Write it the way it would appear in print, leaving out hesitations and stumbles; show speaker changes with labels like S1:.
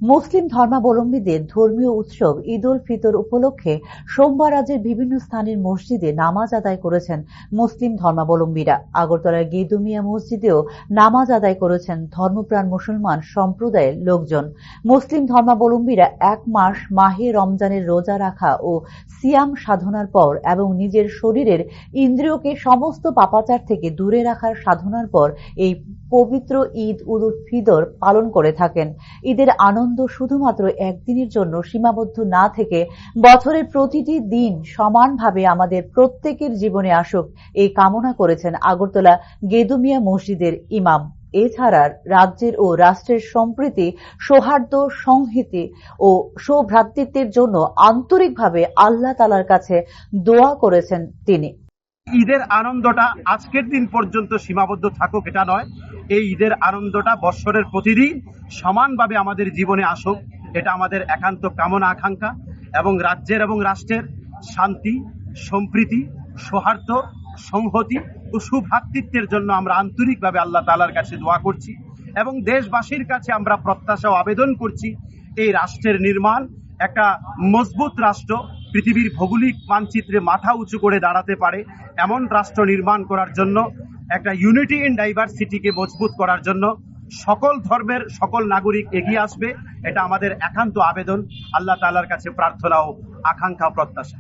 S1: মুসলিম ধর্মাবলম্বীদের ধর্মীয় উৎসব ঈদ উল ফিতর উপলক্ষে সোমবার রাজ্যের বিভিন্ন স্থানের মসজিদে নামাজ আদায় করেছেন মুসলিম ধর্মাবলম্বীরা। আগরতলার গেদুমিয়া মসজিদেও নামাজ আদায় করেছেন ধর্মপ্রাণ মুসলমান সম্প্রদায়ের লোকজন। মুসলিম ধর্মাবলম্বীরা এক মাস মাহে রমজানের রোজা রাখা ও সিয়াম সাধনার পর এবং নিজের শরীরের ইন্দ্রিয়কে সমস্ত পাপাচার থেকে দূরে রাখার সাধনার পর এই পবিত্র ঈদ উল ফিতর পালন করে থাকেন। ঈদের আনন্দ শুধুমাত্র একদিনের জন্য সীমাবদ্ধ না থেকে বছরের প্রতিটি দিন সমানভাবে আমাদের প্রত্যেকের জীবনে আসুক, এই কামনা করেছেন আগরতলা গেদুমিয়া মসজিদের ইমাম। এছাড়া রাজ্যের ও রাষ্ট্রের সম্প্রীতি, সৌহার্দ্য, সংহতি ও সৌভ্রাতৃত্বের জন্য আন্তরিকভাবে আল্লাহ তাআলার কাছে দোয়া করেছেন তিনি।
S2: ঈদের আনন্দটা আজকের দিন পর্যন্ত সীমাবদ্ধ থাকুক এটা নয়, এই ঈদের আনন্দটা বৎসরের প্রতিদিন সমানভাবে আমাদের জীবনে আসুক, এটা আমাদের একান্ত কামনা আকাঙ্ক্ষা। এবং রাজ্যের এবং রাষ্ট্রের শান্তি, সম্প্রীতি, সৌহার্দ্য, সংহতি ও সুভ্রাতৃত্বের জন্য আমরা আন্তরিকভাবে আল্লাহ তাআলার কাছে দোয়া করছি এবং দেশবাসীর কাছে আমরা প্রত্যাশা ও আবেদন করছি এই রাষ্ট্রের নির্মাণ একটা মজবুত রাষ্ট্র, পৃথিবীর ভৌগোলিক মানচিত্রে মাথা উঁচু করে দাঁড়াতে পারে এমন রাষ্ট্র নির্মাণ করার জন্য, একটা ইউনিটি ইন ডাইভার্সিটিকে মজবুত করার জন্য সকল ধর্মের সকল নাগরিক এগিয়ে আসবে, এটা আমাদের একান্ত আবেদন, আল্লাহ তাআলার কাছে প্রার্থনা ও আকাঙ্ক্ষা প্রত্যাশা।